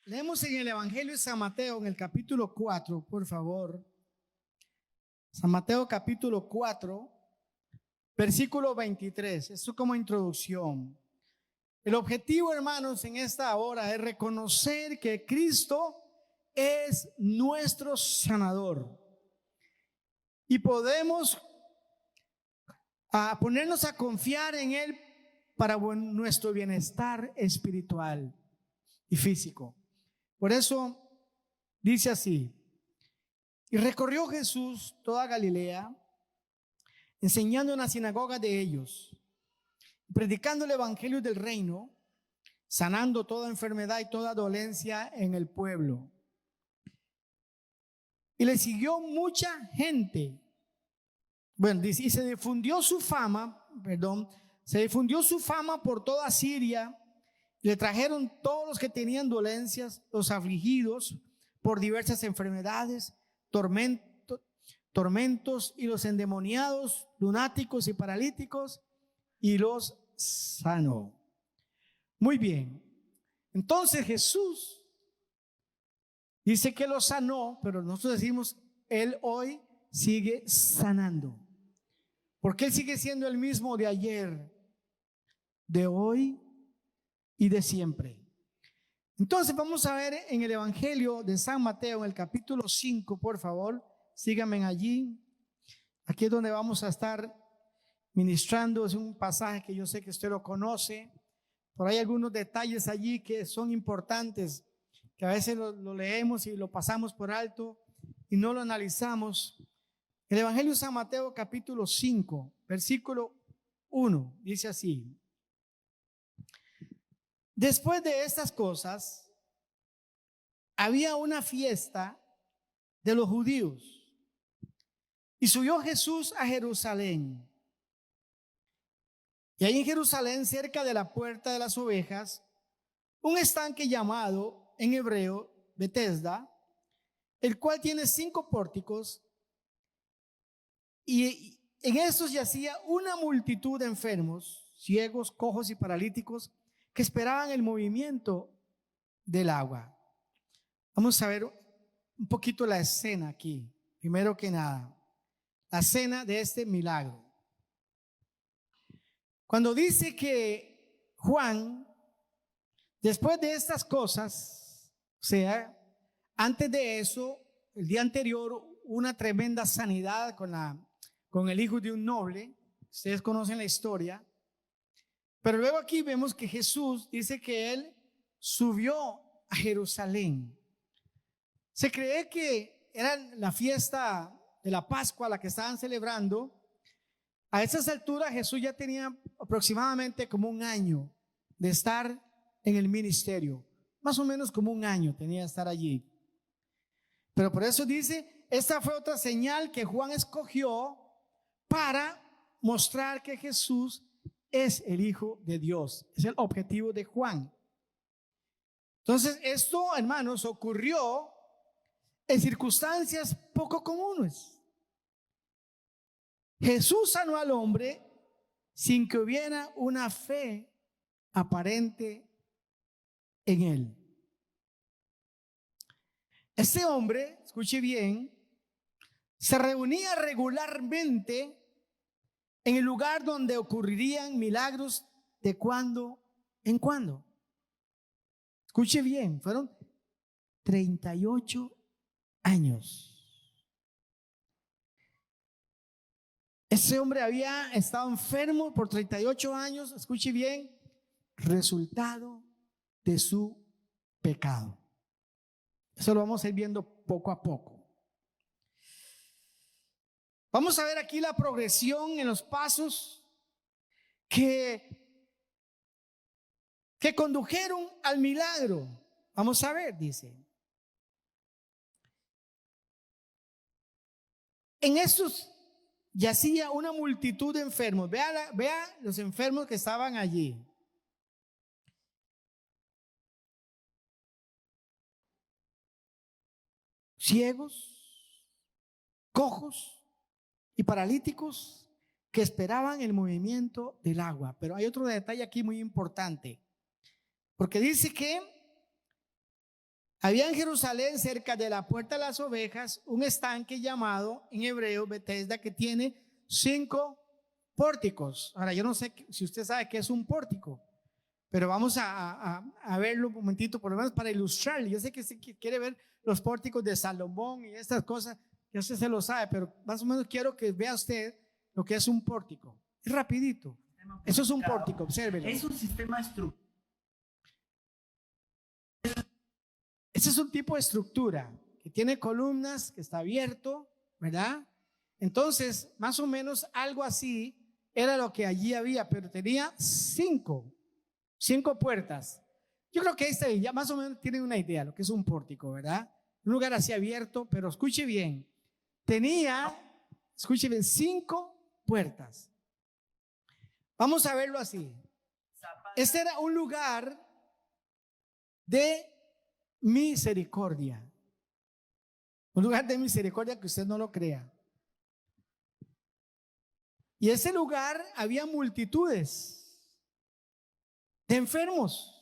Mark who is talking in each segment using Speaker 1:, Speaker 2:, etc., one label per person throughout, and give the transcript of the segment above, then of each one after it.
Speaker 1: Leemos en el Evangelio de San Mateo, en el capítulo 4, por favor. San Mateo capítulo 4, versículo 23. Esto como introducción. El objetivo, hermanos, en esta hora es reconocer que Cristo es nuestro sanador. Y podemos ponernos a confiar en Él para nuestro bienestar espiritual y físico. Por eso dice así: y recorrió Jesús toda Galilea, enseñando en la sinagoga de ellos, predicando el evangelio del reino, sanando toda enfermedad y toda dolencia en el pueblo. Y le siguió mucha gente. Bueno, dice, y se difundió su fama por toda Siria. Le trajeron todos los que tenían dolencias, los afligidos por diversas enfermedades, tormentos, y los endemoniados, lunáticos y paralíticos, y los sanó. Muy bien. Entonces Jesús dice que los sanó, pero nosotros decimos, Él hoy sigue sanando. Porque Él sigue siendo el mismo de ayer, de hoy y de siempre. Entonces vamos a ver en el Evangelio de San Mateo, en el capítulo 5, por favor, síganme allí. Aquí es donde vamos a estar ministrando. Es un pasaje que yo sé que usted lo conoce. Por ahí hay algunos detalles allí que son importantes, que a veces lo leemos y lo pasamos por alto y no lo analizamos. El Evangelio de San Mateo capítulo 5, versículo 1, dice así: después de estas cosas, había una fiesta de los judíos, y subió Jesús a Jerusalén. Y ahí en Jerusalén, cerca de la puerta de las ovejas, un estanque llamado en hebreo Betesda, el cual tiene 5 pórticos, y en estos yacía una multitud de enfermos, ciegos, cojos y paralíticos, que esperaban el movimiento del agua. Vamos a ver un poquito la escena aquí. Primero que nada, la escena de este milagro. Cuando dice que Juan, después de estas cosas, o sea, antes de eso, el día anterior, una tremenda sanidad con el hijo de un noble. Ustedes conocen la historia. Pero luego aquí vemos que Jesús dice que Él subió a Jerusalén. Se cree que era la fiesta de la Pascua la que estaban celebrando. A esas alturas Jesús ya tenía aproximadamente como un año de estar en el ministerio. Más o menos como un año tenía de estar allí. Pero por eso dice, esta fue otra señal que Juan escogió para mostrar que Jesús es el Hijo de Dios. Es el objetivo de Juan. Entonces esto, hermanos, ocurrió en circunstancias poco comunes. Jesús sanó al hombre sin que hubiera una fe aparente en él. Este hombre, escuche bien, se reunía regularmente en el lugar donde ocurrirían milagros de cuando en cuando. Escuche bien, fueron 38 años. Ese hombre había estado enfermo por 38 años, escuche bien, resultado de su pecado. Eso lo vamos a ir viendo poco a poco. Vamos a ver aquí la progresión en los pasos que condujeron al milagro. Vamos a ver, dice. En estos yacía una multitud de enfermos. Vea los enfermos que estaban allí. Ciegos, cojos y paralíticos que esperaban el movimiento del agua. Pero hay otro detalle aquí muy importante, porque dice que Había en Jerusalén, cerca de la puerta de las ovejas, un estanque llamado en hebreo Betesda, que tiene 5 pórticos. Ahora, yo no sé si usted sabe qué es un pórtico, pero vamos a verlo un momentito, por lo menos para ilustrarle. Yo sé que usted quiere ver los pórticos de Salomón y estas cosas, ya usted se lo sabe, pero más o menos quiero que vea usted lo que es un pórtico. Es rapidito. Eso es un pórtico, obsérvelo.
Speaker 2: Es un sistema estructural.
Speaker 1: Ese es un tipo de estructura que tiene columnas, que está abierto, ¿verdad? Entonces, más o menos algo así era lo que allí había, pero tenía 5 puertas. Yo creo que este ya más o menos tiene una idea de lo que es un pórtico, ¿verdad? Un lugar así abierto, pero escuche bien, escuche bien, 5 puertas. Vamos a verlo así. Este era un lugar de misericordia. Un lugar de misericordia que usted no lo crea. Y ese lugar había multitudes de enfermos.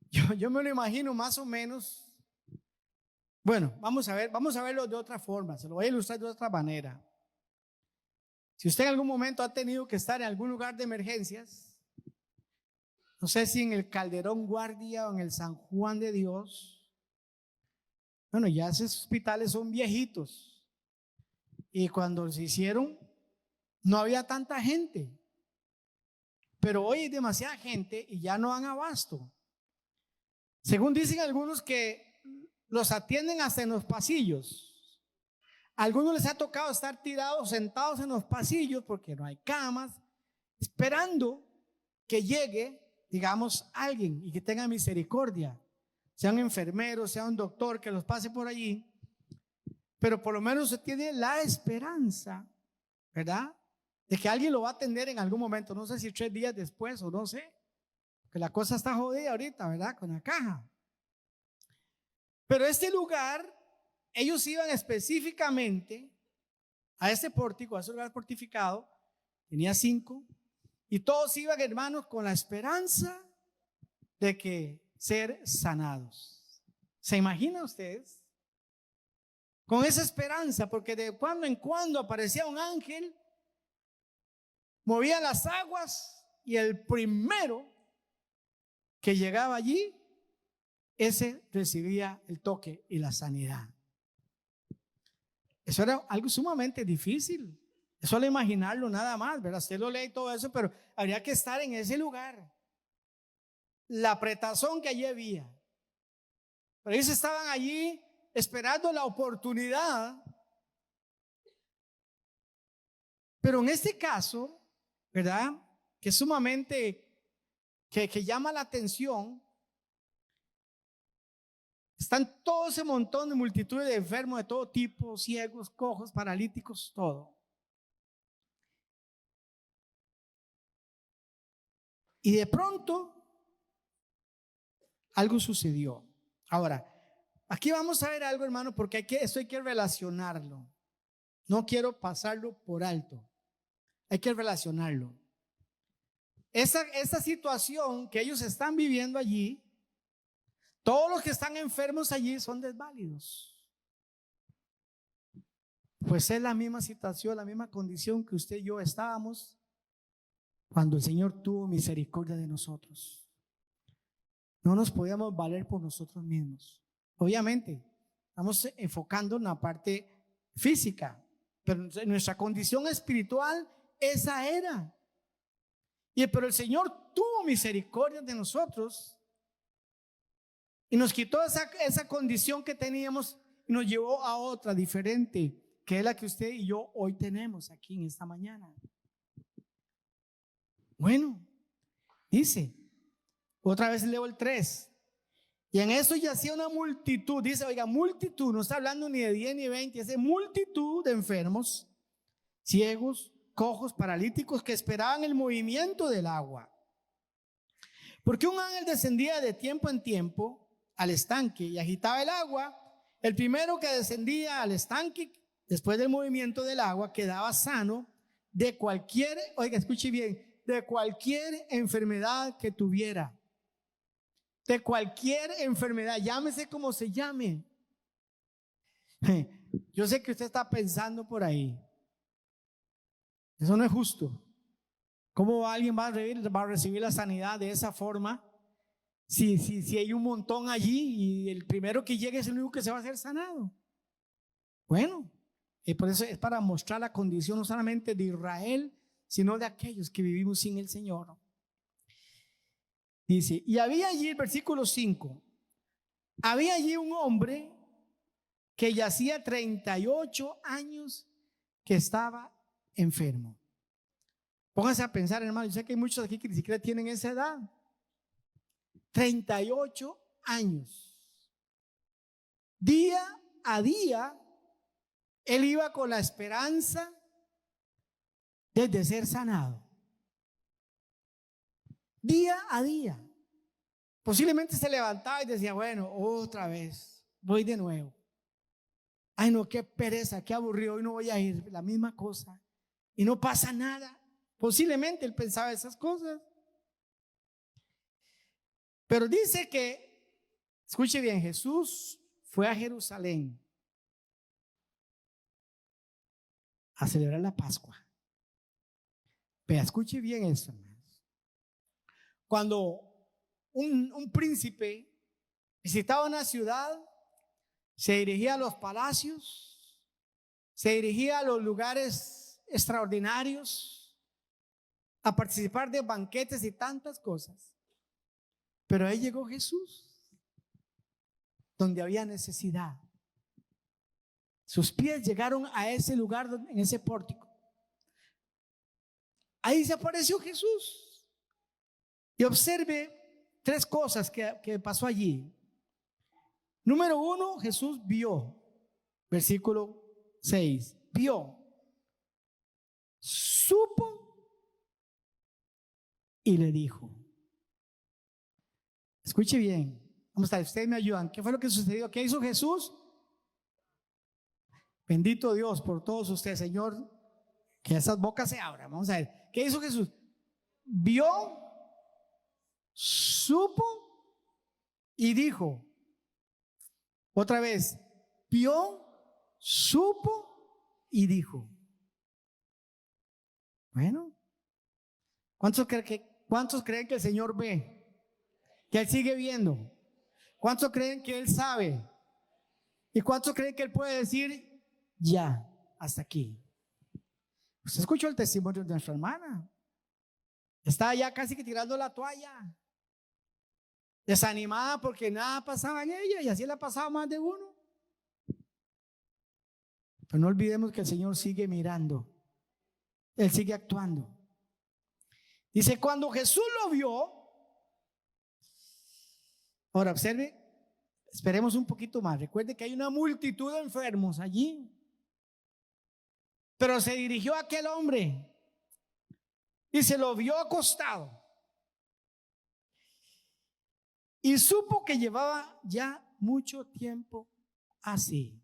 Speaker 1: Yo me lo imagino más o menos. Bueno, vamos a verlo de otra forma. Se lo voy a ilustrar de otra manera. Si usted en algún momento ha tenido que estar en algún lugar de emergencias, no sé si en el Calderón Guardia o en el San Juan de Dios, bueno, ya esos hospitales son viejitos. Y cuando se hicieron, no había tanta gente. Pero hoy hay demasiada gente y ya no dan abasto. Según dicen algunos que los atienden hasta en los pasillos. A algunos les ha tocado estar tirados, sentados en los pasillos porque no hay camas, esperando que llegue, digamos, alguien y que tenga misericordia. Sea un enfermero, sea un doctor que los pase por allí. Pero por lo menos se tiene la esperanza, ¿verdad? De que alguien lo va a atender en algún momento. No sé si 3 días después o no sé. Porque la cosa está jodida ahorita, ¿verdad? Con la caja. Pero este lugar, ellos iban específicamente a ese pórtico, a ese lugar fortificado. Tenía 5. Y todos iban, hermanos, con la esperanza de que ser sanados. ¿Se imaginan ustedes? Con esa esperanza, porque de cuando en cuando aparecía un ángel, movía las aguas y el primero que llegaba allí, ese recibía el toque y la sanidad. Eso era algo sumamente difícil. Es solo imaginarlo nada más, ¿verdad? Usted lo lee y todo eso, pero habría que estar en ese lugar. La apretazón que allí había. Pero ellos estaban allí esperando la oportunidad. Pero en este caso, ¿verdad? Que es sumamente, que llama la atención. Están todo ese montón de multitud de enfermos de todo tipo, ciegos, cojos, paralíticos, todo. Y de pronto, algo sucedió. Ahora, aquí vamos a ver algo, hermano, porque esto hay que relacionarlo. No quiero pasarlo por alto. Hay que relacionarlo. Esa situación que ellos están viviendo allí, todos los que están enfermos allí son desválidos. Pues es la misma situación, la misma condición que usted y yo estábamos cuando el Señor tuvo misericordia de nosotros. No nos podíamos valer por nosotros mismos. Obviamente, estamos enfocando en la parte física, pero en nuestra condición espiritual, esa era. Pero el Señor tuvo misericordia de nosotros y nos quitó esa condición que teníamos y nos llevó a otra diferente, que es la que usted y yo hoy tenemos aquí en esta mañana. Bueno, dice, otra vez leo el 3. Y en eso yacía una multitud, dice, oiga, multitud, no está hablando ni de 10 ni 20, es multitud de enfermos, ciegos, cojos, paralíticos que esperaban el movimiento del agua. Porque un ángel descendía de tiempo en tiempo al estanque y agitaba el agua. El primero que descendía al estanque después del movimiento del agua quedaba sano de cualquier, oiga, escuche bien, de cualquier enfermedad que tuviera. de cualquier enfermedad, llámese como se llame. Yo sé que usted está pensando por ahí, eso no es justo. ¿Cómo alguien va a recibir la sanidad de esa forma? Si hay un montón allí y el primero que llegue es el único que se va a hacer sanado. Bueno, por eso es para mostrar la condición no solamente de Israel, sino de aquellos que vivimos sin el Señor. Dice, y había allí, el versículo 5, había allí un hombre que yacía 38 años que estaba enfermo. Pónganse a pensar, hermano, yo sé que hay muchos aquí que ni siquiera tienen esa edad. 38 años. Día a día, él iba con la esperanza de ser sanado. Día a día. Posiblemente se levantaba y decía, bueno, otra vez, voy de nuevo. Ay, no, qué pereza, qué aburrido, hoy no voy a ir, la misma cosa. Y no pasa nada. Posiblemente él pensaba esas cosas. Pero dice que, escuche bien, Jesús fue a Jerusalén a celebrar la Pascua. Pero escuche bien eso, hermanos. Cuando un príncipe visitaba una ciudad, se dirigía a los palacios, se dirigía a los lugares extraordinarios, a participar de banquetes y tantas cosas. Pero ahí llegó Jesús, donde había necesidad. Sus pies llegaron a ese lugar, en ese pórtico. Ahí se apareció Jesús. Y observe tres cosas que pasó allí. Número uno, Jesús vio, versículo 6, vio, supo y le dijo. Escuche bien, vamos a ver, ustedes me ayudan. ¿Qué fue lo que sucedió? ¿Qué hizo Jesús? Bendito Dios por todos ustedes, Señor, que esas bocas se abran. Vamos a ver, ¿qué hizo Jesús? Vio, supo y dijo. Otra vez, vio, supo y dijo. Bueno, ¿cuántos creen que el Señor ve? Que Él sigue viendo. ¿Cuántos creen que Él sabe? ¿Y cuántos creen que Él puede decir, ya, hasta aquí? Usted escuchó el testimonio de nuestra hermana. Estaba ya casi que tirando la toalla, desanimada porque nada pasaba en ella, y así le ha pasado más de uno. Pero no olvidemos que el Señor sigue mirando, Él sigue actuando. Dice, cuando Jesús lo vio, ahora observe, esperemos un poquito más. Recuerde que hay una multitud de enfermos allí, pero se dirigió a aquel hombre y se lo vio acostado y supo que llevaba ya mucho tiempo así.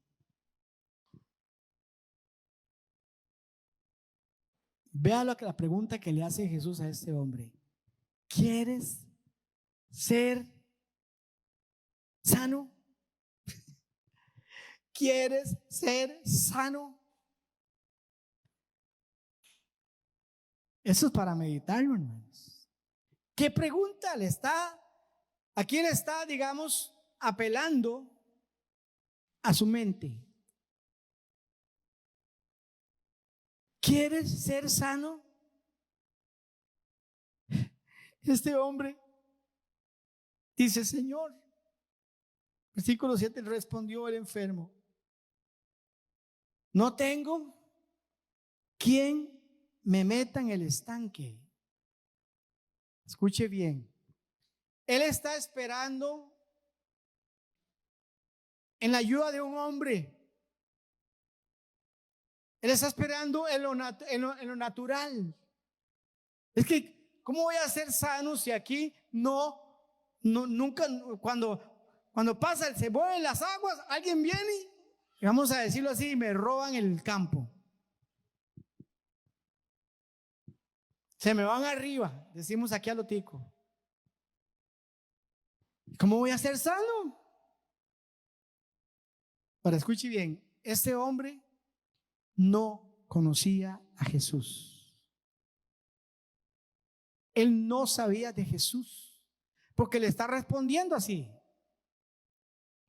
Speaker 1: Vea la pregunta que le hace Jesús a este hombre. ¿Quieres ser sano? ¿Quieres ser sano? Eso es para meditarlo, hermanos. ¿Qué pregunta le está? Aquí le está, digamos, apelando a su mente. ¿Quieres ser sano? Este hombre dice, Señor, versículo 7, respondió el enfermo, no tengo quien me meta en el estanque. Escuche bien, él está esperando en la ayuda de un hombre. Él está esperando en lo natural. Es que, ¿cómo voy a ser sano si aquí nunca, cuando pasa, se mueven las aguas, alguien viene y vamos a decirlo así, me roban el campo? Se me van arriba, decimos aquí a lo tico. ¿Cómo voy a ser sano? Ahora escuche bien, este hombre no conocía a Jesús. Él no sabía de Jesús, porque le está respondiendo así.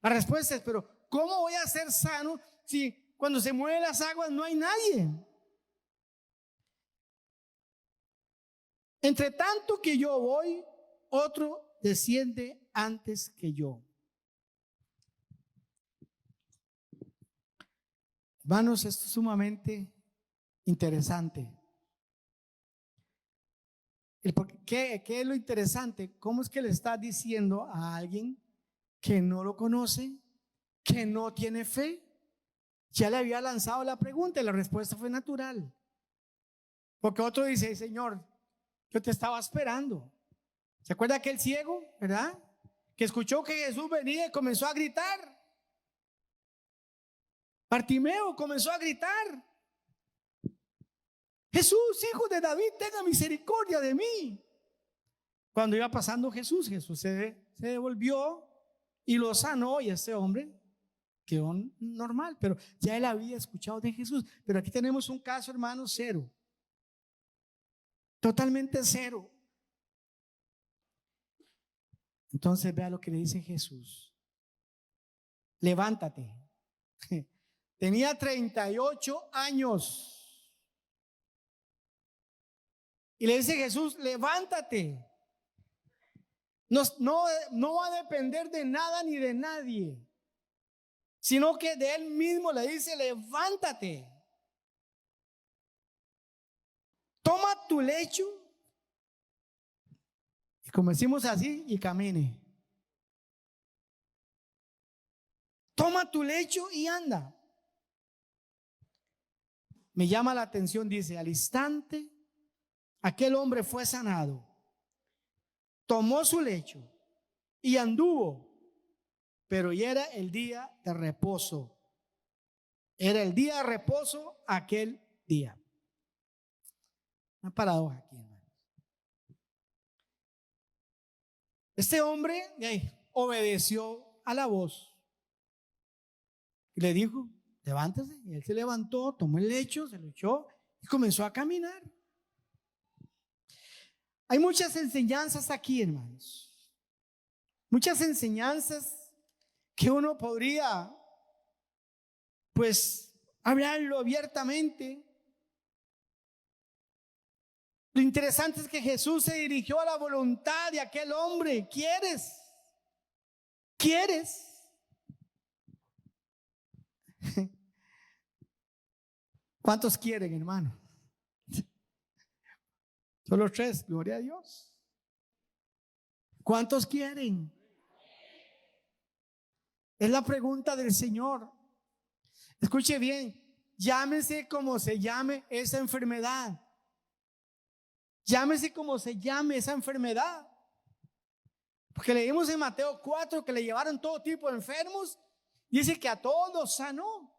Speaker 1: La respuesta es, pero ¿cómo voy a ser sano si cuando se mueven las aguas no hay nadie? Entre tanto que yo voy, otro desciende antes que yo. Hermanos, esto es sumamente interesante. ¿Qué es lo interesante? ¿Cómo es que le está diciendo a alguien que no lo conoce, que no tiene fe? Ya le había lanzado la pregunta y la respuesta fue natural. Porque otro dice, Señor, yo te estaba esperando. ¿Se acuerda aquel ciego, verdad? Que escuchó que Jesús venía y comenzó a gritar. Bartimeo comenzó a gritar: Jesús, hijo de David, tenga misericordia de mí. Cuando iba pasando Jesús se devolvió y lo sanó, y ese hombre quedó normal, pero ya él había escuchado de Jesús. Pero aquí tenemos un caso, hermano, cero, totalmente cero. Entonces vea lo que le dice Jesús: levántate. Tenía 38 años. Y le dice Jesús: levántate. No va a depender de nada ni de nadie, sino que de él mismo le dice: levántate. Toma tu lecho, y como decimos así, y camine. Toma tu lecho y anda. Me llama la atención, dice: al instante aquel hombre fue sanado, tomó su lecho y anduvo. Pero ya era el día de reposo. Era el día de reposo aquel día. Una paradoja aquí, hermanos. Este hombre obedeció a la voz y le dijo: levántese. Y él se levantó, tomó el lecho, se lo echó y comenzó a caminar. Hay muchas enseñanzas aquí, hermanos. Muchas enseñanzas que uno podría, pues, hablarlo abiertamente. Lo interesante es que Jesús se dirigió a la voluntad de aquel hombre. ¿Quieres? ¿Quieres? ¿Cuántos quieren, hermano? Solo 3, gloria a Dios. ¿Cuántos quieren? Es la pregunta del Señor. Escuche bien, llámese como se llame esa enfermedad. Llámese como se llame esa enfermedad. Porque leímos en Mateo 4 que le llevaron todo tipo de enfermos. Dice que a todos los sanó.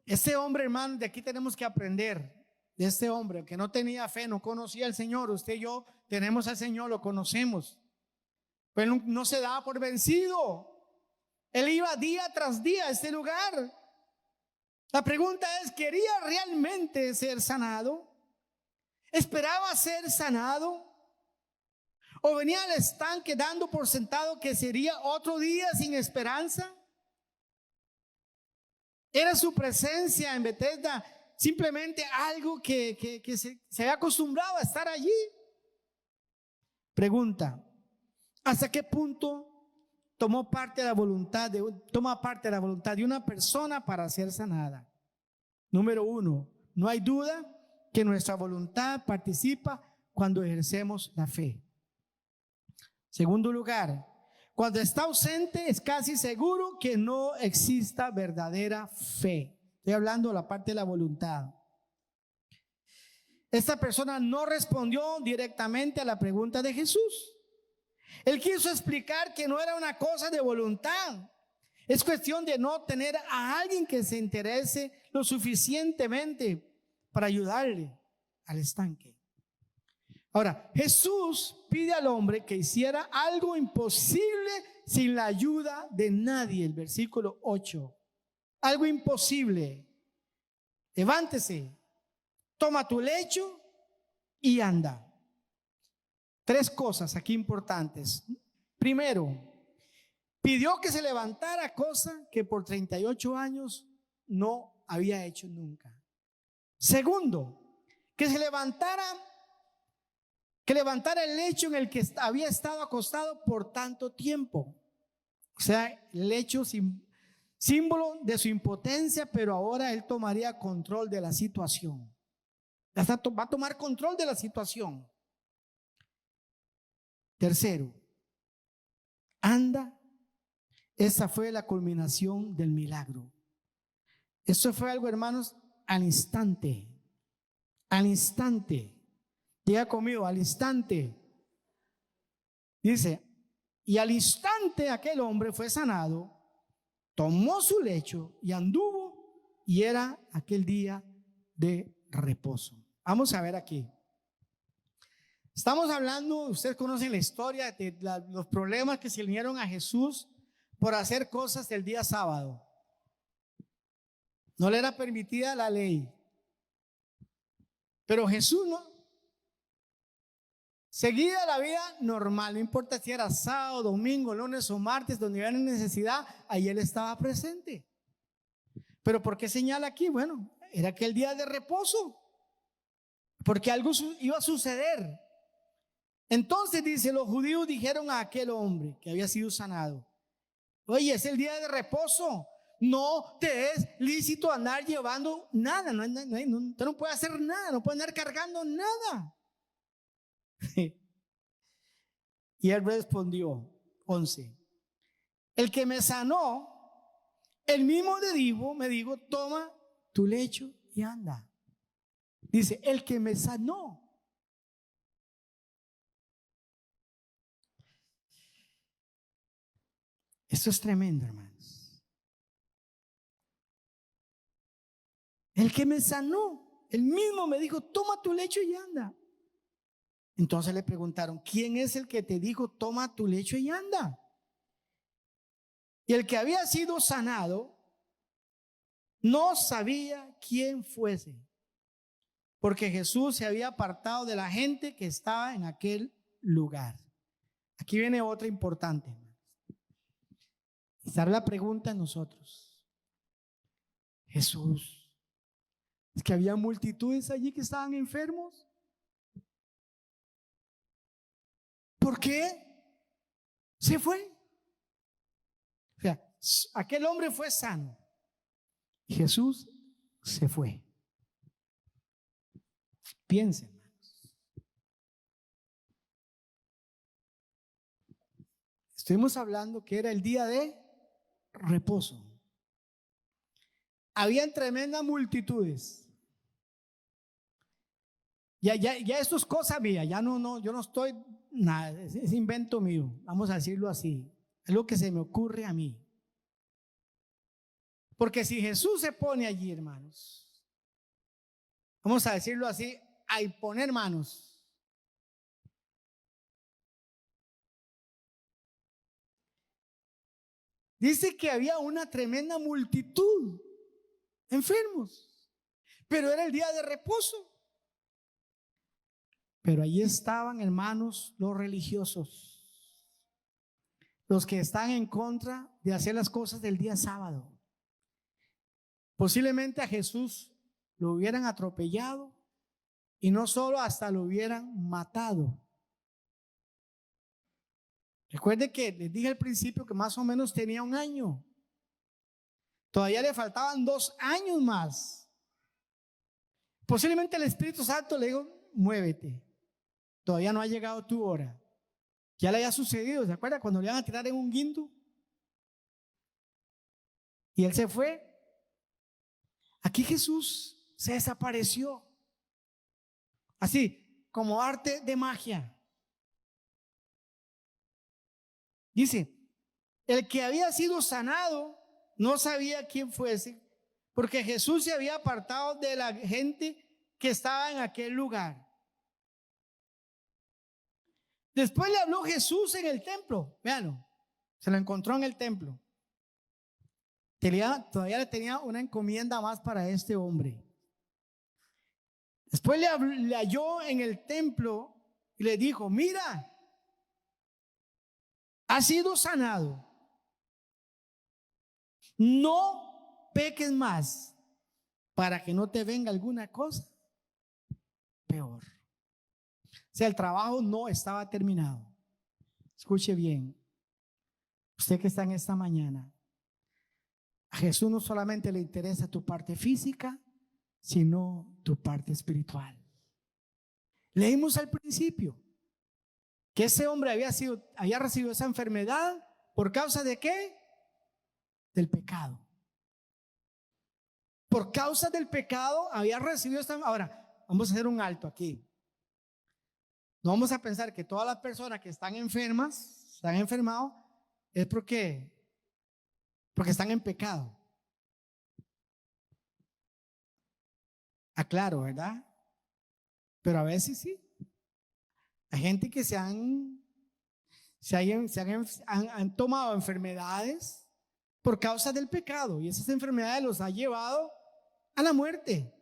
Speaker 1: Este hombre, hermano, de aquí tenemos que aprender. De este hombre que no tenía fe, no conocía al Señor. Usted y yo tenemos al Señor, lo conocemos, pero no se daba por vencido. Él iba día tras día a este lugar. La pregunta es: ¿quería realmente ser sanado? ¿Esperaba ser sanado? ¿O venía al estanque dando por sentado que sería otro día sin esperanza? ¿Era su presencia en Bethesda simplemente algo que se había acostumbrado a estar allí? Pregunta: ¿hasta qué punto toma parte de la voluntad de una persona para ser sanada? Número 1, no hay duda que nuestra voluntad participa cuando ejercemos la fe. Segundo lugar, cuando está ausente es casi seguro que no exista verdadera fe. Estoy hablando de la parte de la voluntad. Esta persona no respondió directamente a la pregunta de Jesús. Él quiso explicar que no era una cosa de voluntad. Es cuestión de no tener a alguien que se interese lo suficientemente para ayudarle al estanque. Ahora, Jesús pide al hombre que hiciera algo imposible sin la ayuda de nadie. El versículo 8. Algo imposible. Levántese, toma tu lecho y anda. 3 cosas aquí importantes. Primero, pidió que se levantara, cosa que por 38 años no había hecho nunca. Segundo, que levantara el lecho en el que había estado acostado por tanto tiempo. O sea, el lecho símbolo de su impotencia, pero ahora él tomaría control de la situación. Va a tomar control de la situación. Tercero, anda. Esa fue la culminación del milagro. Eso fue algo, hermanos, al instante. Al instante. Diga conmigo, al instante. Dice, y al instante aquel hombre fue sanado, tomó su lecho y anduvo, y era aquel día de reposo. Vamos a ver aquí. Estamos hablando, ustedes conocen la historia de los problemas que se le dieron a Jesús por hacer cosas del día sábado. No le era permitida la ley. Pero Jesús no. Seguía la vida normal, no importa si era sábado, domingo, lunes o martes, donde había necesidad, ahí él estaba presente. Pero ¿por qué señala aquí? Bueno, era aquel día de reposo, porque algo iba a suceder. Entonces dice, los judíos dijeron a aquel hombre que había sido sanado: oye, es el día de reposo, no te es lícito andar llevando nada, usted no puede hacer nada, no puede andar cargando nada. Y él respondió, 11, el que me sanó, el mismo me dijo, toma tu lecho y anda. Dice, el que me sanó. Esto es tremendo, hermanos. El que me sanó, el mismo me dijo, toma tu lecho y anda. Entonces le preguntaron, ¿quién es el que te dijo, toma tu lecho y anda? Y el que había sido sanado no sabía quién fuese, porque Jesús se había apartado de la gente que estaba en aquel lugar. Aquí viene otra importante, hermanos. Esta es la pregunta en nosotros. Jesús, es que había multitudes allí que estaban enfermos. ¿Por qué se fue? O sea, aquel hombre fue sano y Jesús se fue. Piensen, hermanos. Estuvimos hablando que era el día de reposo. Habían tremendas multitudes. Ya esto es cosa mía, yo no estoy nada, es invento mío, vamos a decirlo así, es lo que se me ocurre a mí. Porque si Jesús se pone allí, hermanos, vamos a decirlo así, a imponer manos, dice que había una tremenda multitud enfermos, pero era el día de reposo. Pero allí estaban, hermanos, los religiosos, los que están en contra de hacer las cosas del día sábado. Posiblemente a Jesús lo hubieran atropellado y no solo, hasta lo hubieran matado. Recuerde que les dije al principio que más o menos tenía 1 año. Todavía le faltaban 2 años más. Posiblemente el Espíritu Santo le dijo, muévete. Todavía no ha llegado tu hora. Ya le había sucedido, ¿se acuerda? Cuando le iban a tirar en un guindo. Y él se fue. Aquí Jesús se desapareció. Así, como arte de magia. Dice, el que había sido sanado no sabía quién fuese, porque Jesús se había apartado de la gente que estaba en aquel lugar. Después le habló Jesús en el templo. Véanlo, se lo encontró en el templo. Todavía le tenía una encomienda más para este hombre. Después le halló en el templo y le dijo: mira, has sido sanado. No peques más para que no te venga alguna cosa peor. O sea, el trabajo no estaba terminado. Escuche bien, usted que está en esta mañana, a Jesús no solamente le interesa tu parte física, sino tu parte espiritual. Leímos al principio que ese hombre había recibido esa enfermedad por causa de ¿qué? Del pecado. Por causa del pecado había recibido esta. Ahora, vamos a hacer un alto aquí. No vamos a pensar que todas las personas que están enfermas, están enfermados, es porque están en pecado. Aclaro, ¿verdad? Pero a veces sí. Hay gente que han tomado enfermedades por causa del pecado, y esas enfermedades los ha llevado a la muerte.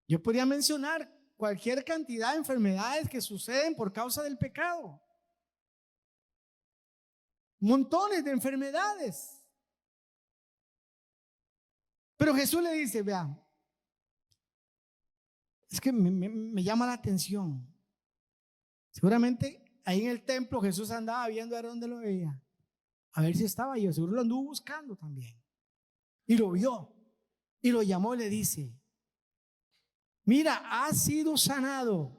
Speaker 1: Yo podría mencionar cualquier cantidad de enfermedades que suceden por causa del pecado. Montones de enfermedades. Pero Jesús le dice: vean, es que me llama la atención. Seguramente ahí en el templo Jesús andaba viendo a dónde lo veía, a ver si estaba yo. Seguro lo anduvo buscando también. Y lo vio y lo llamó y le dice: mira, has sido sanado.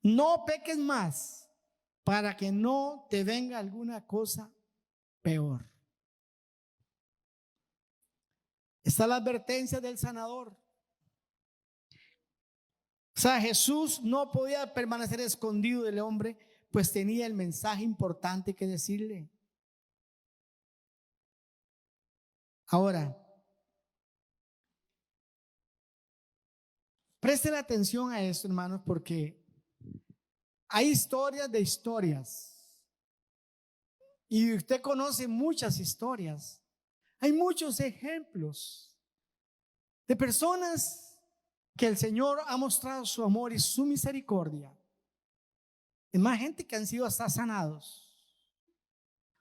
Speaker 1: No peques más para que no te venga alguna cosa peor. Está la advertencia del sanador. O sea, Jesús no podía permanecer escondido del hombre, pues tenía el mensaje importante que decirle. Ahora, presten atención a esto, hermanos, porque hay historias de historias. Y usted conoce muchas historias. Hay muchos ejemplos de personas que el Señor ha mostrado su amor y su misericordia. Es más, gente que han sido hasta sanados,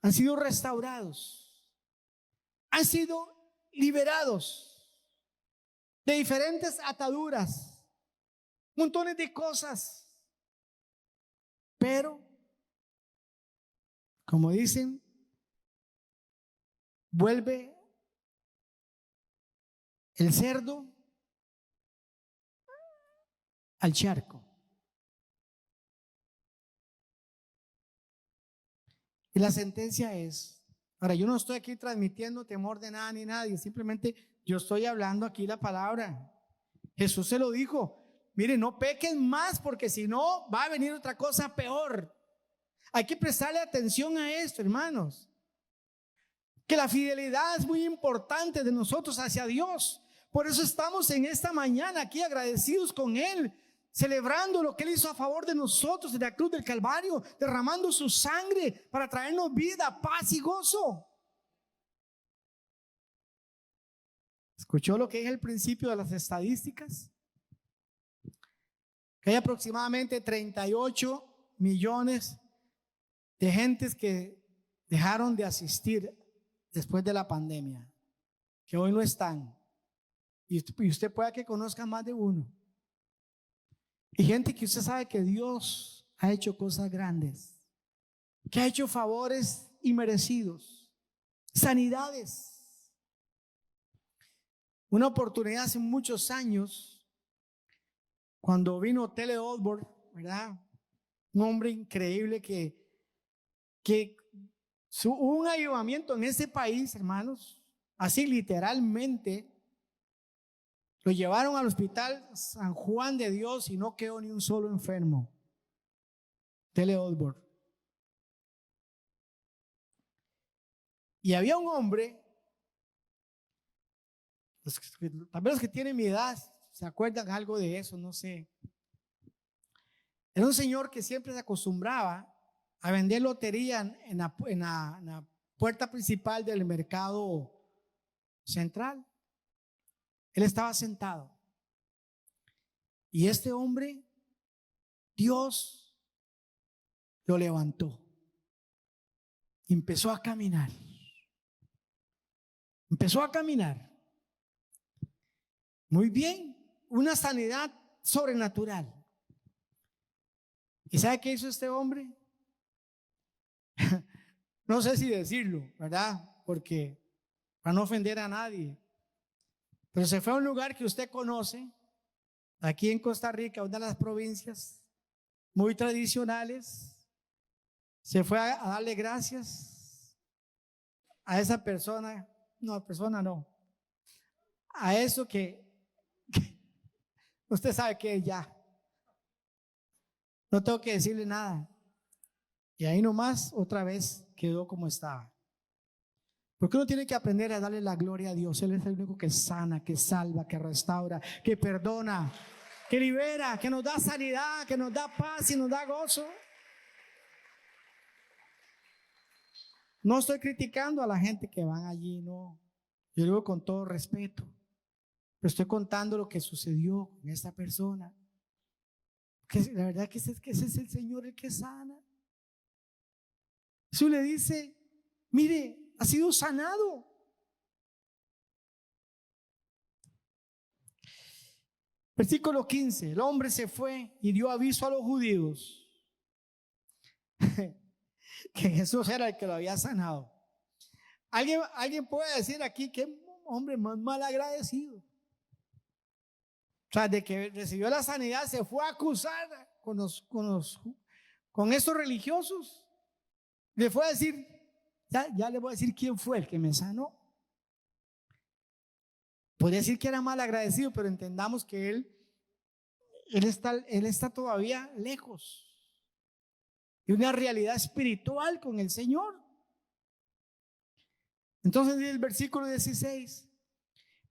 Speaker 1: han sido restaurados, han sido liberados de diferentes ataduras, montones de cosas. Pero, como dicen, vuelve el cerdo al charco. Y la sentencia es, ahora yo no estoy aquí transmitiendo temor de nada ni nadie, simplemente yo estoy hablando aquí la palabra. Jesús se lo dijo: mire, no pequen más porque si no va a venir otra cosa peor. Hay que prestarle atención a esto, hermanos. Que la fidelidad es muy importante de nosotros hacia Dios. Por eso estamos en esta mañana aquí agradecidos con Él, celebrando lo que Él hizo a favor de nosotros en la cruz del Calvario, derramando su sangre para traernos vida, paz y gozo. ¿Escuchó lo que es el principio de las estadísticas? Que hay aproximadamente 38 millones de gentes que dejaron de asistir después de la pandemia, que hoy no están. Y usted puede que conozca más de uno. Y gente que usted sabe que Dios ha hecho cosas grandes, que ha hecho favores inmerecidos, sanidades. Una oportunidad hace muchos años, cuando vino Tele Osborne, ¿verdad? Un hombre increíble que hubo un avivamiento en ese país, hermanos, así literalmente. Lo llevaron al hospital San Juan de Dios y no quedó ni un solo enfermo. Tele Osborne. Y había un hombre Tal vez los que tienen mi edad se acuerdan algo de eso, no sé. Era un señor que siempre se acostumbraba a vender lotería en la puerta principal del mercado central. Él estaba sentado. Y este hombre, Dios lo levantó. Empezó a caminar. Empezó a caminar. Muy bien, una sanidad sobrenatural. ¿Y sabe qué hizo este hombre? No sé si decirlo, ¿verdad? Porque para no ofender a nadie. Pero se fue a un lugar que usted conoce, aquí en Costa Rica, una de las provincias muy tradicionales. Se fue a darle gracias a esa persona, a eso que usted sabe que ya, no tengo que decirle nada. Y ahí nomás otra vez quedó como estaba. Porque uno tiene que aprender a darle la gloria a Dios. Él es el único que sana, que salva, que restaura, que perdona, que libera, que nos da sanidad, que nos da paz y nos da gozo. No estoy criticando a la gente que van allí, no. Yo digo con todo respeto. Pero estoy contando lo que sucedió con esta persona. Que la verdad que ese es el Señor el que sana. Jesús le dice, mire, ha sido sanado. Versículo 15, el hombre se fue y dio aviso a los judíos que Jesús era el que lo había sanado. ¿Alguien puede decir aquí que hombre más mal agradecido? O sea, de que recibió la sanidad se fue a acusar con estos religiosos. Le fue a decir, ya le voy a decir quién fue el que me sanó. Podría decir que era mal agradecido, pero entendamos que él está todavía lejos de una realidad espiritual con el Señor. Entonces dice el versículo 16,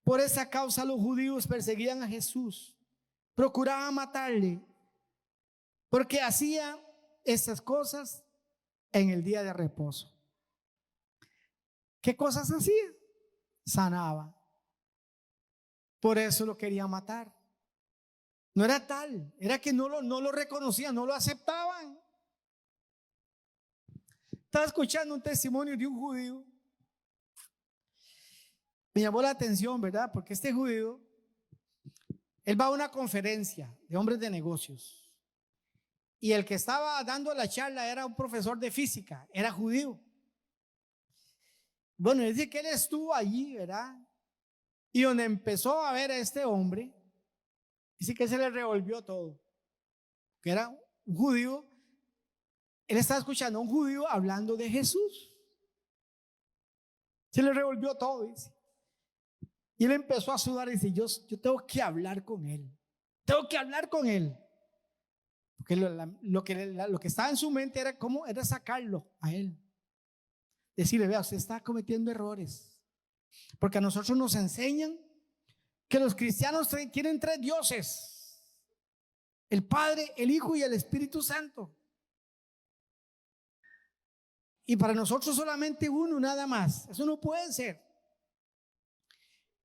Speaker 1: por esa causa los judíos perseguían a Jesús, procuraban matarle, porque hacía estas cosas en el día de reposo. ¿Qué cosas hacía? Sanaba. Por eso lo querían matar. No era tal, era que no lo reconocían, no lo aceptaban. Estaba escuchando un testimonio de un judío. Me llamó la atención, ¿verdad? Porque este judío, él va a una conferencia de hombres de negocios. Y el que estaba dando la charla era un profesor de física, era judío. Bueno, dice que él estuvo allí, ¿verdad? Y donde empezó a ver a este hombre, dice que se le revolvió todo. Que era un judío, él estaba escuchando a un judío hablando de Jesús. Se le revolvió todo, dice. Y él empezó a sudar y dice, yo tengo que hablar con él. Tengo que hablar con él. Porque lo que estaba en su mente era sacarlo a él. Decirle, vea, usted está cometiendo errores. Porque a nosotros nos enseñan que los cristianos tienen 3 dioses: el Padre, el Hijo y el Espíritu Santo. Y para nosotros solamente uno, nada más. Eso no puede ser.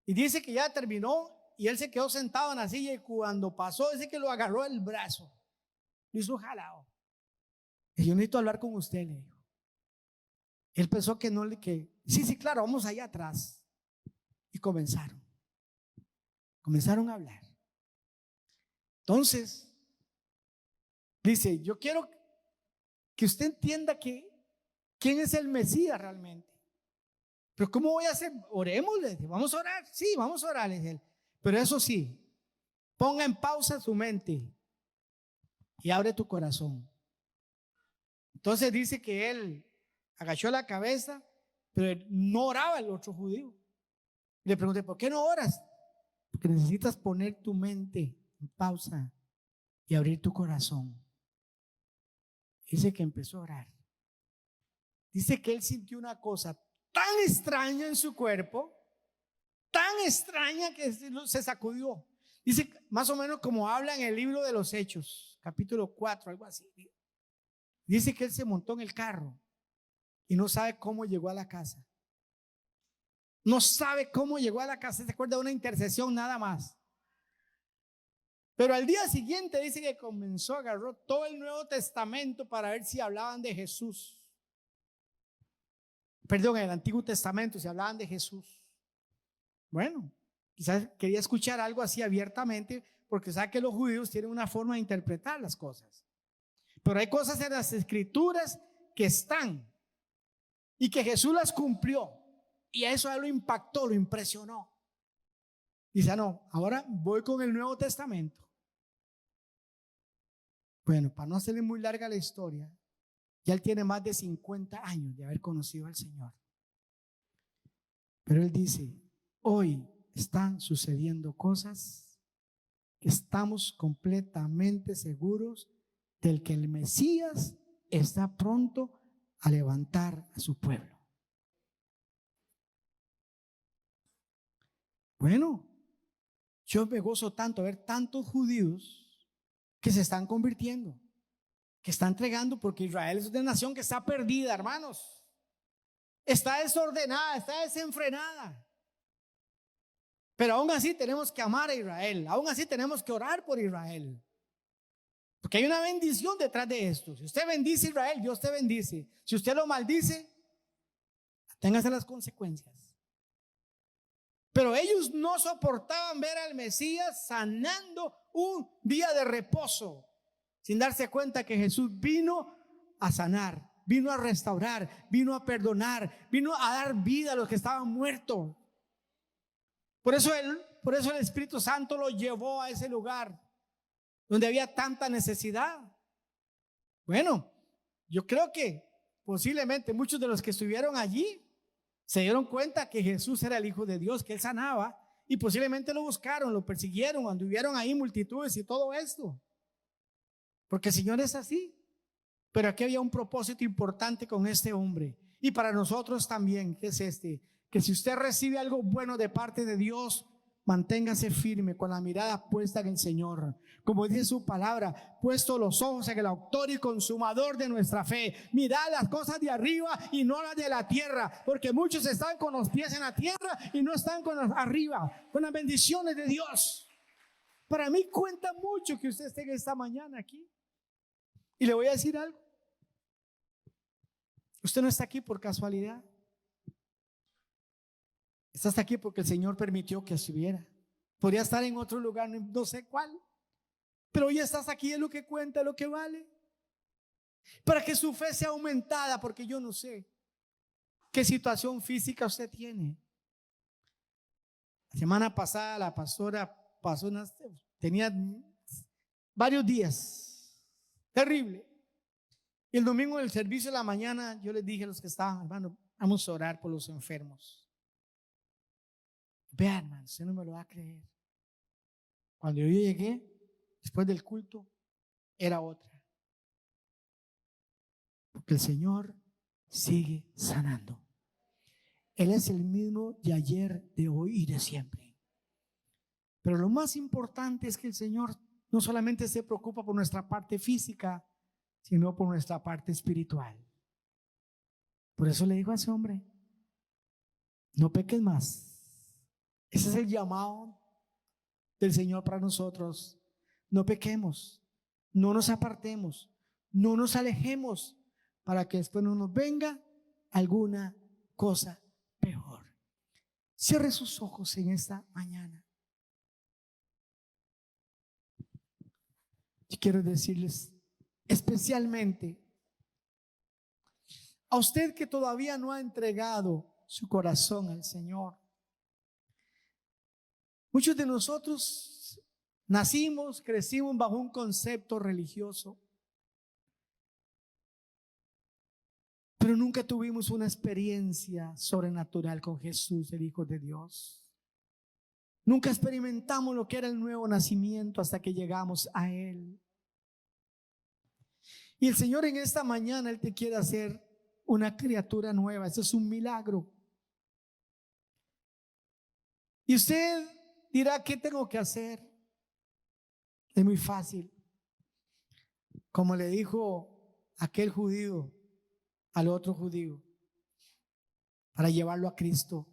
Speaker 1: Y dice que ya terminó y él se quedó sentado en la silla, y cuando pasó, dice que lo agarró el brazo, lo hizo jalado. Y yo necesito hablar con usted, le dijo. Él pensó que sí, claro, vamos allá atrás. Y comenzaron a hablar. Entonces, dice, yo quiero que usted entienda quién es el Mesías realmente. Pero ¿cómo voy a hacer? Oremos, le dije, vamos a orar. Sí, vamos a orar, le dije. Pero eso sí, ponga en pausa su mente y abre tu corazón. Entonces dice que él agachó la cabeza, pero no oraba el otro judío. Le pregunté, ¿por qué no oras? Porque necesitas poner tu mente en pausa y abrir tu corazón. Dice que empezó a orar. Dice que él sintió una cosa tan extraña en su cuerpo tan extraña que se sacudió. Dice más o menos como habla en el libro de los Hechos, capítulo 4, algo así. Dice que él se montó en el carro y no sabe cómo llegó a la casa. No sabe cómo llegó a la casa. Se acuerda de una intercesión nada más. Pero al día siguiente dice que comenzó, agarró todo el Nuevo Testamento para ver si hablaban de Jesús. Perdón, el Antiguo Testamento, si hablaban de Jesús. Bueno, quizás quería escuchar algo así abiertamente, porque sabe que los judíos tienen una forma de interpretar las cosas. Pero hay cosas en las Escrituras que están y que Jesús las cumplió. Y a eso a él lo impactó, lo impresionó. Dice, no, ahora voy con el Nuevo Testamento. Bueno, para no hacerle muy larga la historia, ya él tiene más de 50 años de haber conocido al Señor. Pero él dice, hoy están sucediendo cosas que estamos completamente seguros del que el Mesías está pronto a levantar a su pueblo. Bueno, yo me gozo tanto ver tantos judíos que se están convirtiendo, que están entregando, porque Israel es una nación que está perdida, hermanos. Está desordenada, está desenfrenada. Pero aún así tenemos que amar a Israel, aún así tenemos que orar por Israel. Porque hay una bendición detrás de esto. Si usted bendice a Israel, Dios te bendice. Si usted lo maldice, téngase las consecuencias. Pero ellos no soportaban ver al Mesías sanando un día de reposo, sin darse cuenta que Jesús vino a sanar, vino a restaurar, vino a perdonar, vino a dar vida a los que estaban muertos. Por eso el Espíritu Santo lo llevó a ese lugar donde había tanta necesidad. Bueno, yo creo que posiblemente muchos de los que estuvieron allí se dieron cuenta que Jesús era el Hijo de Dios, que Él sanaba, y posiblemente lo buscaron, lo persiguieron, anduvieron ahí multitudes y todo esto. Porque el Señor es así. Pero aquí había un propósito importante con este hombre. Y para nosotros también, que es que si usted recibe algo bueno de parte de Dios, manténgase firme con la mirada puesta en el Señor. Como dice su palabra, puesto los ojos en el autor y consumador de nuestra fe. Mirad las cosas de arriba y no las de la tierra, porque muchos están con los pies en la tierra y no están con las arriba, con las bendiciones de Dios. Para mí cuenta mucho que usted esté en esta mañana aquí. Y le voy a decir algo. Usted no está aquí por casualidad. Estás aquí porque el Señor permitió que estuviera. Podría estar en otro lugar, no sé cuál. Pero hoy estás aquí, es lo que cuenta, es lo que vale. Para que su fe sea aumentada, porque yo no sé qué situación física usted tiene. La semana pasada la pastora tenía varios días. Terrible. Y el domingo en el servicio de la mañana yo les dije a los que estaban, hermano, vamos a orar por los enfermos. Vean, hermano, usted no me lo va a creer. Cuando yo llegué, después del culto, era otra. Porque el Señor sigue sanando. Él es el mismo de ayer, de hoy y de siempre. Pero lo más importante es que el Señor no solamente se preocupa por nuestra parte física, sino por nuestra parte espiritual. Por eso le digo a ese hombre, no peques más. Ese es el llamado del Señor para nosotros. No pequemos, no nos apartemos, no nos alejemos, para que después no nos venga alguna cosa peor. Cierre sus ojos en esta mañana. Yo quiero decirles especialmente a usted que todavía no ha entregado su corazón al Señor. Muchos de nosotros nacimos, crecimos bajo un concepto religioso, pero nunca tuvimos una experiencia sobrenatural con Jesús, el Hijo de Dios. Nunca experimentamos lo que era el nuevo nacimiento hasta que llegamos a Él. Y el Señor en esta mañana, Él te quiere hacer una criatura nueva. Eso es un milagro. Y usted dirá, ¿qué tengo que hacer? Es muy fácil. Como le dijo aquel judío al otro judío, para llevarlo a Cristo,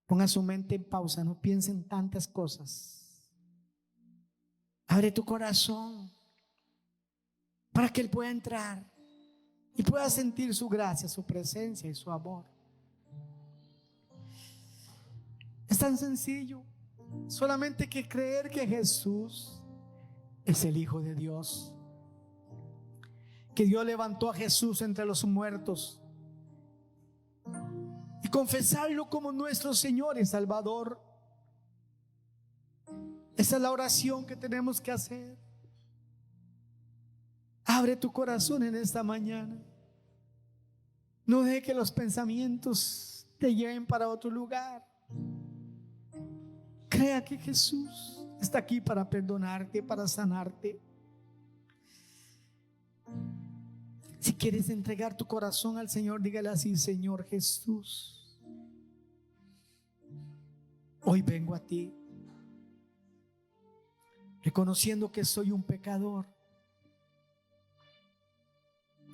Speaker 1: ponga su mente en pausa, no piense en tantas cosas. Abre tu corazón para que Él pueda entrar y pueda sentir su gracia, su presencia y su amor. Es tan sencillo, solamente que creer que Jesús es el Hijo de Dios, que Dios levantó a Jesús entre los muertos, y confesarlo como nuestro Señor y Salvador. Esa es la oración que tenemos que hacer. Abre tu corazón en esta mañana. No deje que los pensamientos te lleven para otro lugar. Crea que Jesús está aquí para perdonarte, para sanarte. Si quieres entregar tu corazón al Señor, dígale así: Señor Jesús, hoy vengo a ti, reconociendo que soy un pecador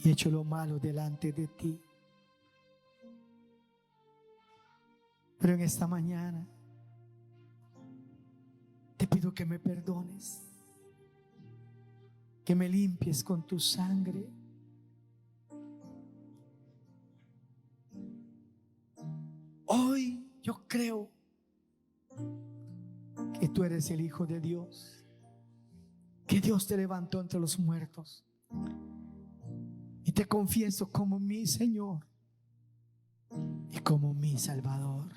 Speaker 1: y he hecho lo malo delante de ti. Pero en esta mañana te pido que me perdones, que me limpies con tu sangre. Hoy yo creo que tú eres el Hijo de Dios, que Dios te levantó entre los muertos, y te confieso como mi Señor y como mi Salvador.